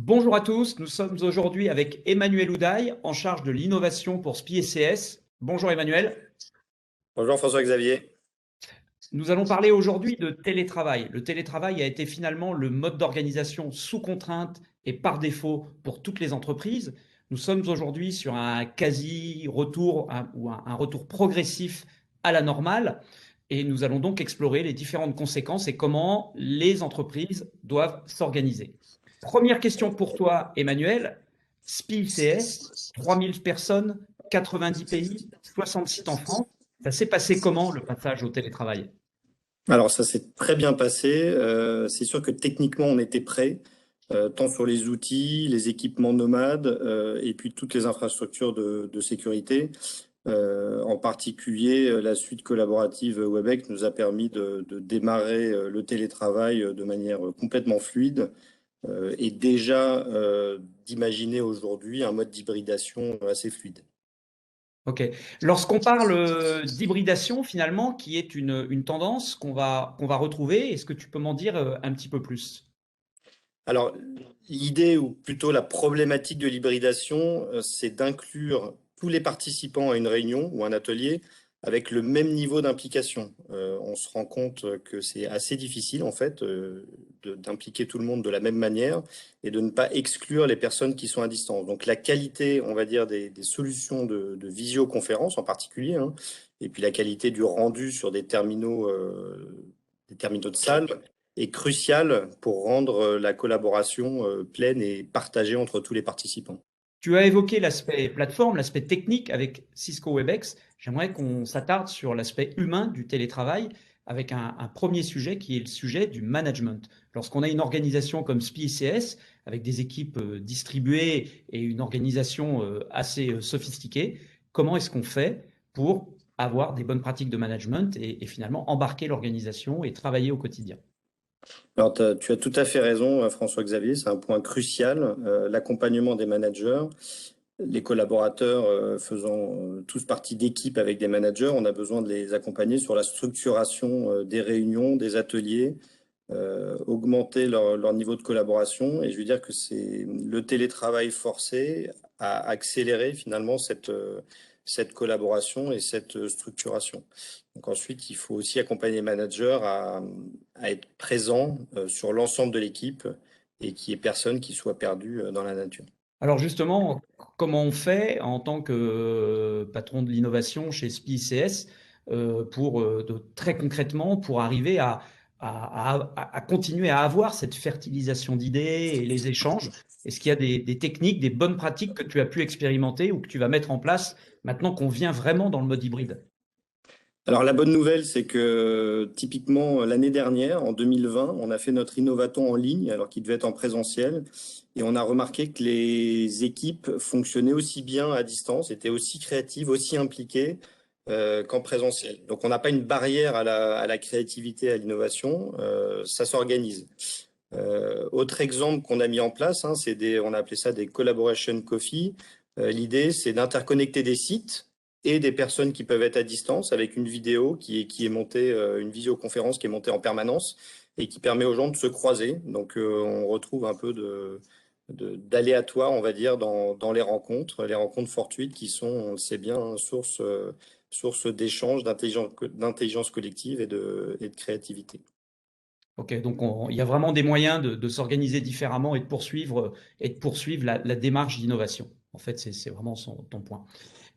Bonjour à tous, nous sommes aujourd'hui avec Emmanuel Oudaille, en charge de l'innovation pour SPI et CS. Bonjour Emmanuel. Bonjour François-Xavier. Nous allons parler aujourd'hui de télétravail. Le télétravail a été finalement le mode d'organisation sous contrainte et par défaut pour toutes les entreprises. Nous sommes aujourd'hui sur un quasi-retour ou un retour progressif à la normale et nous allons donc explorer les différentes conséquences et comment les entreprises doivent s'organiser. Première question pour toi, Emmanuel. SPI CS, 3000 personnes, 90 pays, 60 sites en France. Ça s'est passé comment le passage au télétravail? Alors ça s'est très bien passé. C'est sûr que techniquement on était prêt, tant sur les outils, les équipements nomades et puis toutes les infrastructures de sécurité. En particulier, la suite collaborative Webex nous a permis de démarrer le télétravail de manière complètement fluide et déjà d'imaginer aujourd'hui un mode d'hybridation assez fluide. Ok. Lorsqu'on parle d'hybridation, finalement, qui est une tendance qu'on va retrouver, est-ce que tu peux m'en dire un petit peu plus? Alors, l'idée ou plutôt la problématique de l'hybridation, c'est d'inclure tous les participants à une réunion ou un atelier avec le même niveau d'implication. On se rend compte que c'est assez difficile en fait d'impliquer tout le monde de la même manière et de ne pas exclure les personnes qui sont à distance. Donc la qualité, on va dire, des solutions de visioconférence en particulier, hein, et puis la qualité du rendu sur des terminaux de salle est crucial pour rendre la collaboration pleine et partagée entre tous les participants. Tu as évoqué l'aspect plateforme, l'aspect technique avec Cisco Webex. J'aimerais qu'on s'attarde sur l'aspect humain du télétravail avec un premier sujet qui est le sujet du management. Lorsqu'on a une organisation comme SPI CS avec des équipes distribuées et une organisation assez sophistiquée, comment est-ce qu'on fait pour avoir des bonnes pratiques de management et finalement embarquer l'organisation et travailler au quotidien? Alors, tu as tout à fait raison, François-Xavier, c'est un point crucial, l'accompagnement des managers. Les collaborateurs faisant tous partie d'équipes avec des managers, on a besoin de les accompagner sur la structuration des réunions, des ateliers, augmenter leur niveau de collaboration. Et je veux dire que c'est le télétravail forcé à accélérer finalement cette collaboration et cette structuration. Donc ensuite, il faut aussi accompagner les managers à être présents sur l'ensemble de l'équipe et qu'il n'y ait personne qui soit perdu dans la nature. Alors justement, comment on fait en tant que patron de l'innovation chez SPI CS pour très concrètement pour arriver à continuer à avoir cette fertilisation d'idées et les échanges? Est-ce qu'il y a des techniques, des bonnes pratiques que tu as pu expérimenter ou que tu vas mettre en place maintenant qu'on vient vraiment dans le mode hybride? Alors la bonne nouvelle, c'est que typiquement l'année dernière, en 2020, on a fait notre Innovaton en ligne alors qu'il devait être en présentiel et on a remarqué que les équipes fonctionnaient aussi bien à distance, étaient aussi créatives, aussi impliquées qu'en présentiel. Donc on n'a pas une barrière à la créativité, à l'innovation, ça s'organise. Autre exemple qu'on a mis en place, hein, on a appelé ça des collaboration coffee. L'idée, c'est d'interconnecter des sites et des personnes qui peuvent être à distance avec une vidéo qui est montée, une visioconférence qui est montée en permanence et qui permet aux gens de se croiser. Donc, on retrouve un peu d'aléatoire, on va dire, dans les rencontres fortuites qui sont, on le sait bien, hein, source d'échanges, d'intelligence collective et de créativité. Ok, donc il y a vraiment des moyens de s'organiser différemment et de poursuivre la démarche d'innovation. En fait, c'est vraiment ton point.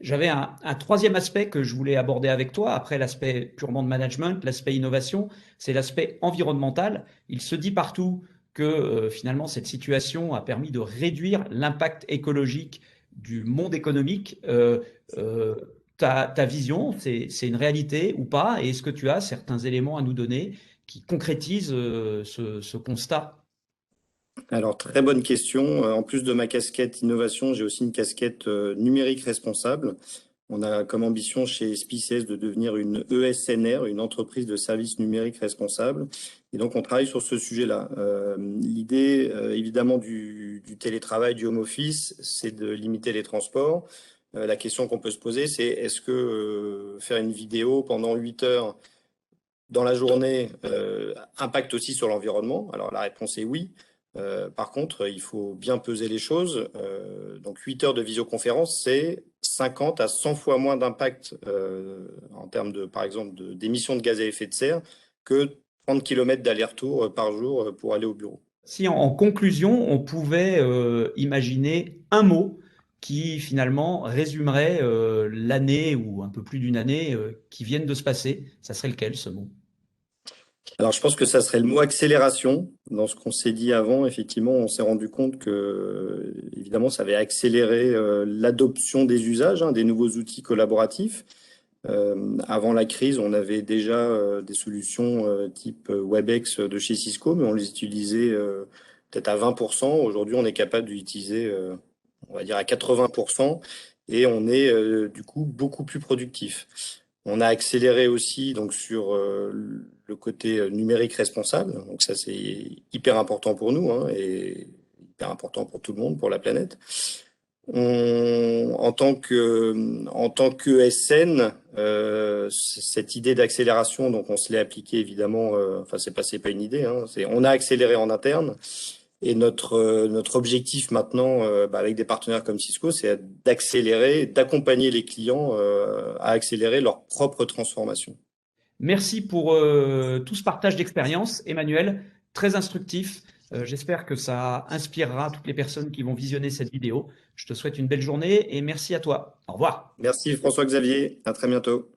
J'avais un troisième aspect que je voulais aborder avec toi, après l'aspect purement de management, l'aspect innovation, c'est l'aspect environnemental. Il se dit partout que finalement cette situation a permis de réduire l'impact écologique du monde économique. Euh, ta vision, c'est une réalité ou pas? Et est-ce que tu as certains éléments à nous donner qui concrétisent ce constat? Alors, très bonne question. En plus de ma casquette innovation, j'ai aussi une casquette numérique responsable. On a comme ambition chez SPICS de devenir une ESNR, une entreprise de services numériques responsables. Et donc, on travaille sur ce sujet-là. L'idée, évidemment, du télétravail, du home office, c'est de limiter les transports. La question qu'on peut se poser, c'est est-ce que faire une vidéo pendant 8 heures dans la journée impacte aussi sur l'environnement? Alors, la réponse est oui. Par contre, il faut bien peser les choses. Donc 8 heures de visioconférence, c'est 50 à 100 fois moins d'impact en termes de, par exemple, d'émissions de gaz à effet de serre que 30 km d'aller-retour par jour pour aller au bureau. Si en conclusion, on pouvait imaginer un mot qui finalement résumerait l'année ou un peu plus d'une année qui viennent de se passer, ça serait lequel ce mot? Alors, je pense que ça serait le mot accélération. Dans ce qu'on s'est dit avant, effectivement, on s'est rendu compte que, évidemment, ça avait accéléré l'adoption des usages, hein, des nouveaux outils collaboratifs. Avant la crise, on avait déjà des solutions type WebEx de chez Cisco, mais on les utilisait peut-être à 20%. Aujourd'hui, on est capable d'utiliser, on va dire, à 80%, et on est du coup beaucoup plus productif. On a accéléré aussi donc sur le côté numérique responsable. Donc ça, c'est hyper important pour nous, hein, et hyper important pour tout le monde, pour la planète. En tant que SN, cette idée d'accélération, donc on se l'est appliqué évidemment. Enfin, c'est pas une idée, hein, on a accéléré en interne. Et notre objectif maintenant, avec des partenaires comme Cisco, c'est d'accélérer, d'accompagner les clients à accélérer leur propre transformation. Merci pour tout ce partage d'expérience, Emmanuel, très instructif. J'espère que ça inspirera toutes les personnes qui vont visionner cette vidéo. Je te souhaite une belle journée et merci à toi. Au revoir. Merci François-Xavier, à très bientôt.